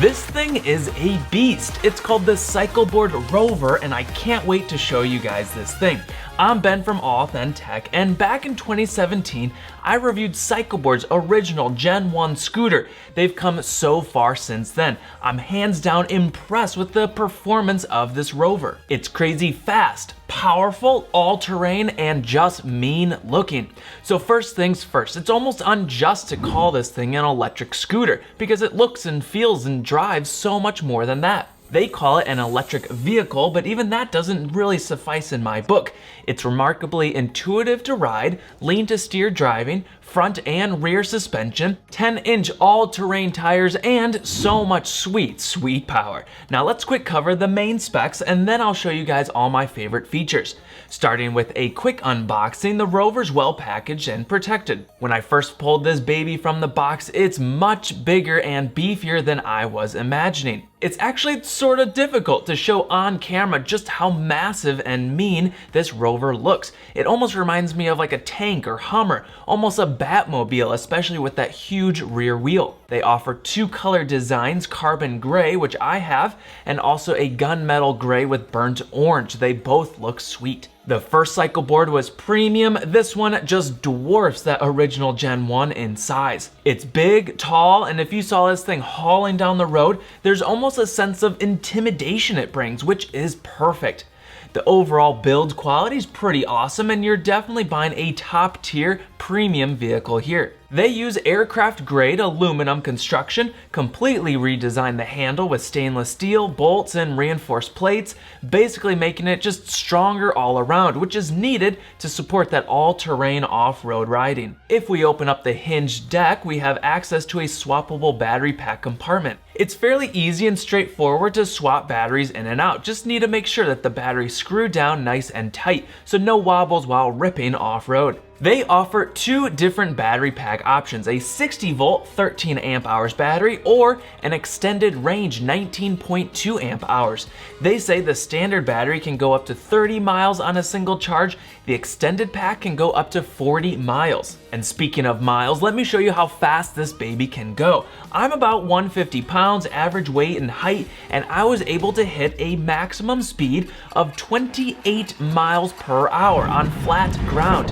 This thing is a beast. It's called the Cycleboard Rover, and I can't wait to show you guys this thing. I'm Ben from AuthenTech, and back in 2017, I reviewed Cycleboard's original Gen 1 scooter. They've come so far since then. I'm hands down impressed with the performance of this Rover. It's crazy fast, powerful, all-terrain, and just mean looking. So first things first, it's almost unjust to call this thing an electric scooter because it looks and feels and drives so much more than that. They call it an electric vehicle, but even that doesn't really suffice in my book. It's remarkably intuitive to ride, lean to steer driving, front and rear suspension, 10-inch all-terrain tires, and so much sweet power. Now let's quick cover the main specs and then I'll show you guys all my favorite features. Starting with a quick unboxing, the Rover's well packaged and protected. When I first pulled this baby from the box, it's much bigger and beefier than I was imagining. It's actually sort of difficult to show on camera just how massive and mean this Rover looks. It almost reminds me of like a tank or Hummer, almost a Batmobile, especially with that huge rear wheel. They offer two color designs, carbon gray, which I have, and also a gunmetal gray with burnt orange. They both look sweet. The first Cycleboard was premium. This one just dwarfs that original Gen 1 in size. It's big, tall, and if you saw this thing hauling down the road, there's almost a sense of intimidation it brings, which is perfect. The overall build quality is pretty awesome, and you're definitely buying a top tier premium vehicle here. They use aircraft grade aluminum construction, completely redesigned the handle with stainless steel, bolts, and reinforced plates, basically making it just stronger all around, which is needed to support that all-terrain off-road riding. If we open up the hinged deck, we have access to a swappable battery pack compartment. It's fairly easy and straightforward to swap batteries in and out. Just need to make sure that the batteries screw down nice and tight, so no wobbles while ripping off-road. They offer two different battery pack options, a 60 volt 13 amp hours battery or an extended range 19.2 amp hours. They say the standard battery can go up to 30 miles on a single charge. The extended pack can go up to 40 miles. And speaking of miles, let me show you how fast this baby can go. I'm about 150 pounds, average weight and height, and I was able to hit a maximum speed of 28 miles per hour on flat ground.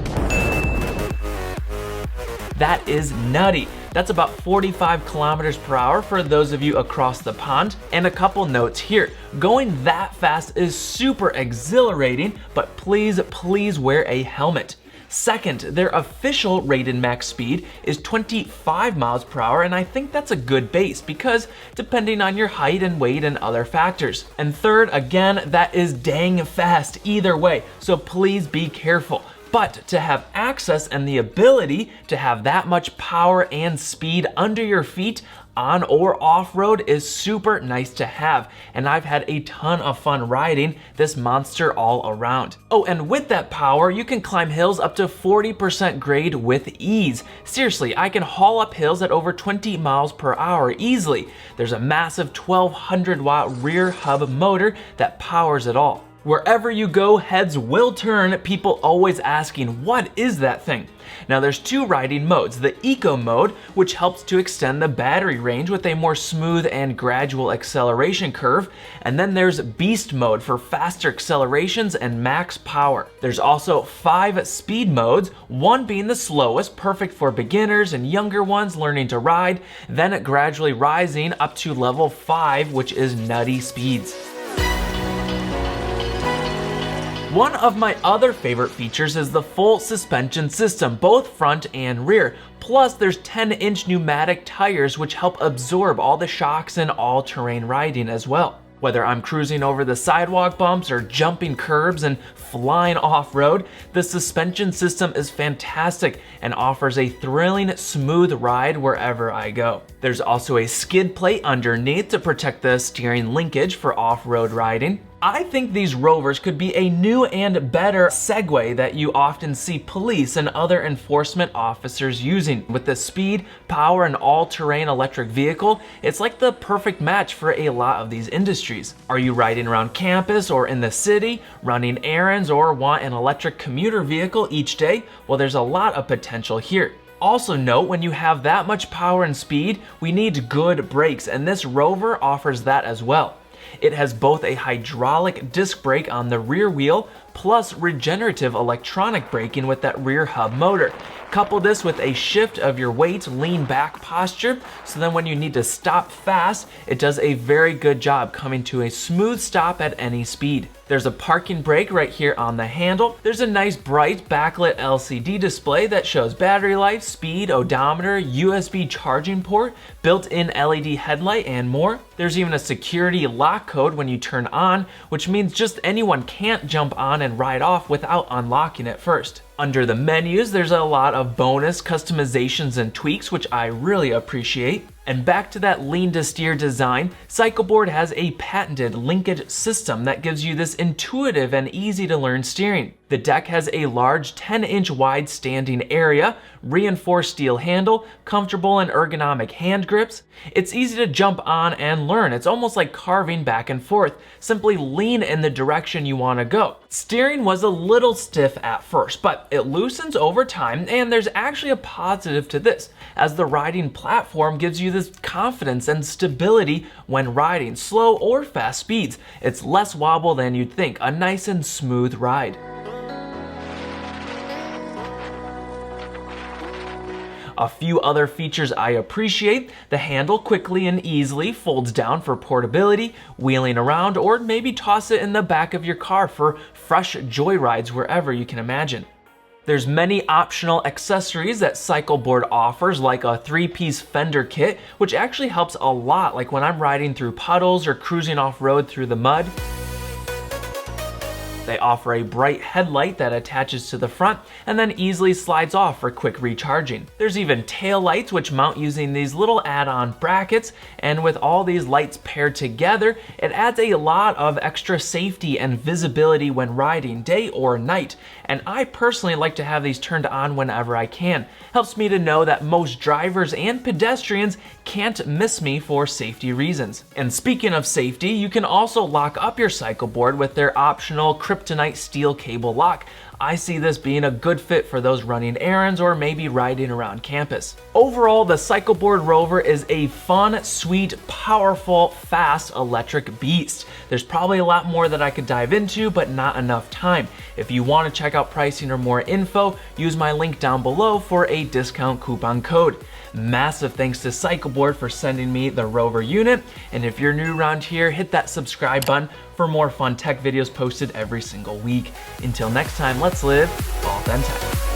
That is nutty. That's about 45 kilometers per hour for those of you across the pond. And a couple notes here. Going that fast is super exhilarating, but please wear a helmet. Second, their official rated max speed is 25 miles per hour, and I think that's a good base because depending on your height and weight and other factors. And third, again, that is dang fast either way, so please be careful. But to have access and the ability to have that much power and speed under your feet on or off-road is super nice to have, and I've had a ton of fun riding this monster all around. Oh, and with that power, you can climb hills up to 40% grade with ease. Seriously, I can haul up hills at over 20 miles per hour easily. There's a massive 1200 watt rear hub motor that powers it all. Wherever you go, heads will turn, people always asking, what is that thing? Now there's two riding modes, the Eco mode, which helps to extend the battery range with a more smooth and gradual acceleration curve, and then there's Beast mode for faster accelerations and max power. There's also 5 speed modes, one being the slowest, perfect for beginners and younger ones learning to ride, then gradually rising up to level 5, which is nutty speeds. One of my other favorite features is the full suspension system, both front and rear. Plus, there's 10-inch pneumatic tires which help absorb all the shocks in all-terrain riding as well. Whether I'm cruising over the sidewalk bumps or jumping curbs and flying off-road, the suspension system is fantastic and offers a thrilling, smooth ride wherever I go. There's also a skid plate underneath to protect the steering linkage for off-road riding. I think these Rovers could be a new and better Segway that you often see police and other enforcement officers using. With the speed, power, and all-terrain electric vehicle, it's like the perfect match for a lot of these industries. Are you riding around campus or in the city, running errands, or want an electric commuter vehicle each day? Well, there's a lot of potential here. Also note, when you have that much power and speed, we need good brakes, and this Rover offers that as well. It has both a hydraulic disc brake on the rear wheel, plus regenerative electronic braking with that rear hub motor. Couple this with a shift of your weight, lean back posture, so then when you need to stop fast, it does a very good job coming to a smooth stop at any speed. There's a parking brake right here on the handle. There's a nice bright backlit LCD display that shows battery life, speed, odometer, USB charging port, built-in LED headlight, and more. There's even a security lock code when you turn on, which means just anyone can't jump on and ride off without unlocking it first. Under the menus, there's a lot of bonus customizations and tweaks, which I really appreciate. And back to that lean to steer design, Cycleboard has a patented linkage system that gives you this intuitive and easy to learn steering. The deck has a large 10-inch wide standing area, reinforced steel handle, comfortable and ergonomic hand grips. It's easy to jump on and learn. It's almost like carving back and forth. Simply lean in the direction you want to go. Steering was a little stiff at first, but it loosens over time, and there's actually a positive to this, as the riding platform gives you this confidence and stability when riding slow or fast speeds. It's less wobble than you'd think, a nice and smooth ride. A few other features I appreciate: the handle quickly and easily folds down for portability, wheeling around, or maybe toss it in the back of your car for fresh joyrides wherever you can imagine. There's many optional accessories that Cycleboard offers, like a 3-piece fender kit, which actually helps a lot, like when I'm riding through puddles or cruising off-road through the mud. They offer a bright headlight that attaches to the front and then easily slides off for quick recharging. There's even tail lights, which mount using these little add-on brackets, and with all these lights paired together, it adds a lot of extra safety and visibility when riding, day or night. And I personally like to have these turned on whenever I can. Helps me to know that most drivers and pedestrians can't miss me for safety reasons. And speaking of safety, you can also lock up your Cycleboard with their optional kryptonite steel cable lock. I see this being a good fit for those running errands or maybe riding around campus. Overall, the Cycleboard Rover is a fun, sweet, powerful, fast electric beast. There's probably a lot more that I could dive into, but not enough time. If you want to check out pricing or more info, use my link down below for a discount coupon code. Massive thanks to Cycleboard for sending me the Rover unit, and if you're new around here, hit that subscribe button for more fun tech videos posted every single week. Until next time, let's live AuthenTech.